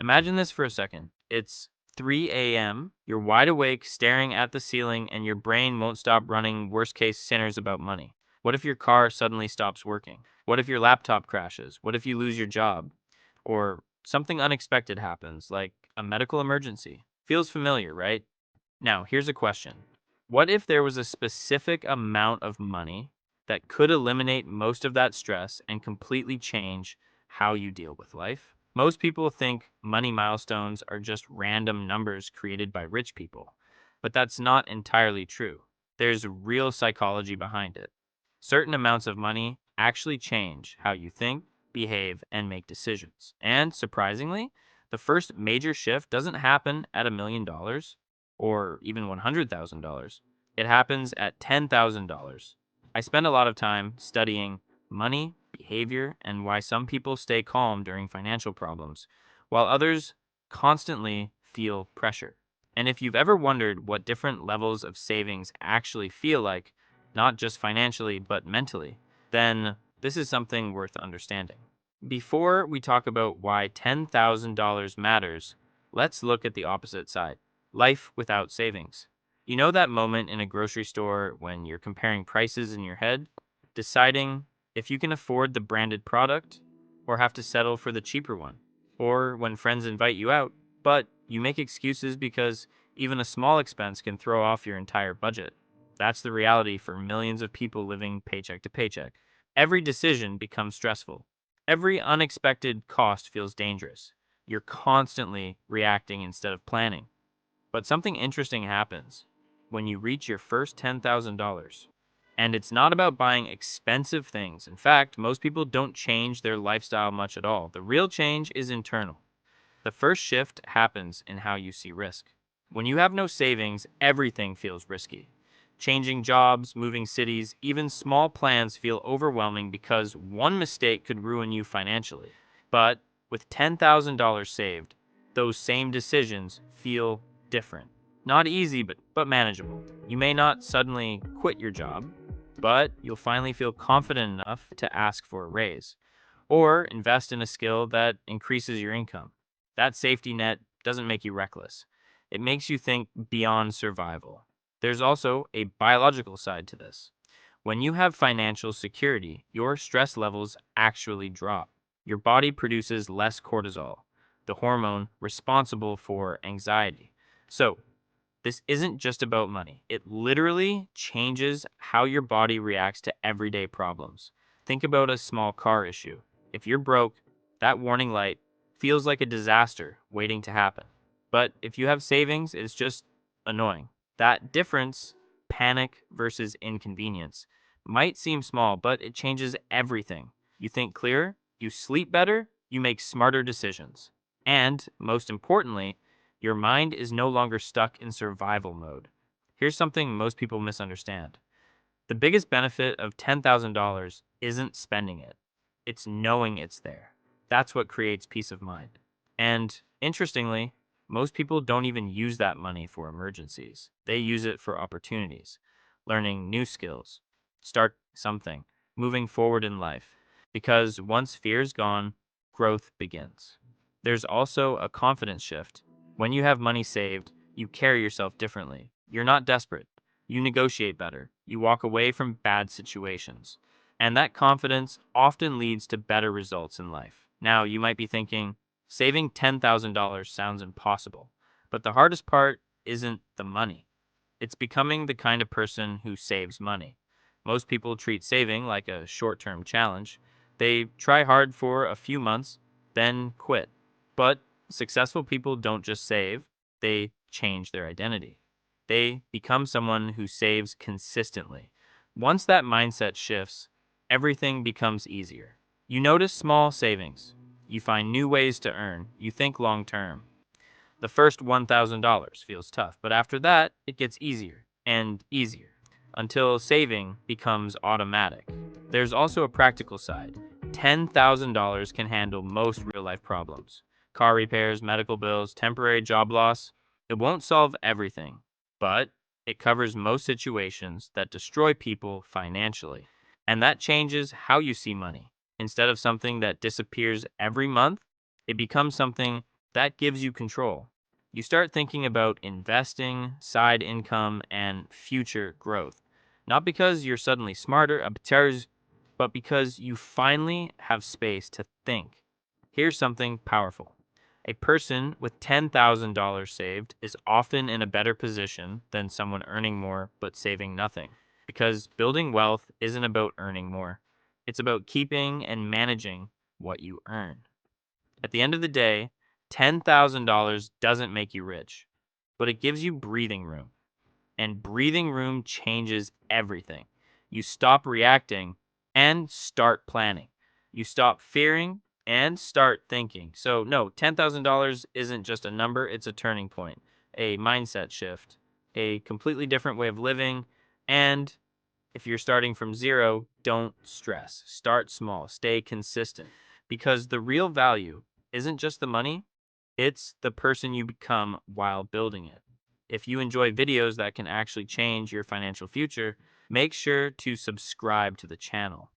Imagine this for a second. It's 3 a.m., you're wide awake, staring at the ceiling, and your brain won't stop running worst case scenarios about money. What if your car suddenly stops working? What if your laptop crashes? What if you lose your job? Or something unexpected happens, like a medical emergency? Feels familiar, right? Now, here's a question. What if there was a specific amount of money that could eliminate most of that stress and completely change how you deal with life? Most people think money milestones are just random numbers created by rich people, but that's not entirely true. There's real psychology behind it. Certain amounts of money actually change how you think, behave, and make decisions. And surprisingly, the first major shift doesn't happen at $1 million or even $100,000. It happens at $10,000. I spend a lot of time studying money, behavior, and why some people stay calm during financial problems, while others constantly feel pressure. And if you've ever wondered what different levels of savings actually feel like, not just financially, but mentally, then this is something worth understanding. Before we talk about why $10,000 matters, let's look at the opposite side. Life without savings. You know that moment in a grocery store when you're comparing prices in your head, deciding if you can afford the branded product or have to settle for the cheaper one? Or when friends invite you out, but you make excuses because even a small expense can throw off your entire budget. That's the reality for millions of people living paycheck to paycheck. Every decision becomes stressful. Every unexpected cost feels dangerous. You're constantly reacting instead of planning. But something interesting happens when you reach your first $10,000. And it's not about buying expensive things. In fact, most people don't change their lifestyle much at all. The real change is internal. The first shift happens in how you see risk. When you have no savings, everything feels risky. Changing jobs, moving cities, even small plans feel overwhelming because one mistake could ruin you financially. But with $10,000 saved, those same decisions feel different. Not easy, but manageable. You may not suddenly quit your job, but you'll finally feel confident enough to ask for a raise or invest in a skill that increases your income. That safety net doesn't make you reckless. It makes you think beyond survival. There's also a biological side to this. When you have financial security, your stress levels actually drop. Your body produces less cortisol, the hormone responsible for anxiety. So, this isn't just about money. It literally changes how your body reacts to everyday problems. Think about a small car issue. If you're broke, that warning light feels like a disaster waiting to happen. But if you have savings, it's just annoying. That difference, panic versus inconvenience, might seem small, but it changes everything. You think clearer, you sleep better, you make smarter decisions. And most importantly, your mind is no longer stuck in survival mode. Here's something most people misunderstand. The biggest benefit of $10,000 isn't spending it, it's knowing it's there. That's what creates peace of mind. And interestingly, most people don't even use that money for emergencies. They use it for opportunities, learning new skills, start something, moving forward in life. Because once fear is gone, growth begins. There's also a confidence shift. When you have money saved, you carry yourself differently. You're not desperate. You negotiate better. You walk away from bad situations. And that confidence often leads to better results in life. Now, you might be thinking, saving $10,000 sounds impossible. But the hardest part isn't the money. It's becoming the kind of person who saves money. Most people treat saving like a short term challenge. They try hard for a few months, then quit. But successful people don't just save, they change their identity. They become someone who saves consistently. Once that mindset shifts, everything becomes easier. You notice small savings. You find new ways to earn. You think long term. The first $1,000 feels tough, but after that, it gets easier and easier until saving becomes automatic. There's also a practical side. $10,000 can handle most real life problems: car repairs, medical bills, temporary job loss. It won't solve everything, but it covers most situations that destroy people financially. And that changes how you see money. Instead of something that disappears every month, it becomes something That gives you control. You start thinking about investing, side income, and future growth. Not because you're suddenly smarter, but because you finally have space to think. Here's something powerful. A person with $10,000 saved is often in a better position than someone earning more but saving nothing. Because building wealth isn't about earning more, it's about keeping and managing what you earn. At the end of the day, $10,000 doesn't make you rich, but it gives you breathing room. And breathing room changes everything. You stop reacting and start planning. You stop fearing and start thinking. So, no, $10,000 isn't just a number, it's a turning point, a mindset shift, a completely different way of living. And if you're starting from zero, don't stress. Start small, stay consistent, because the real value isn't just the money, it's the person you become while building it. If you enjoy videos that can actually change your financial future, make sure to subscribe to the channel.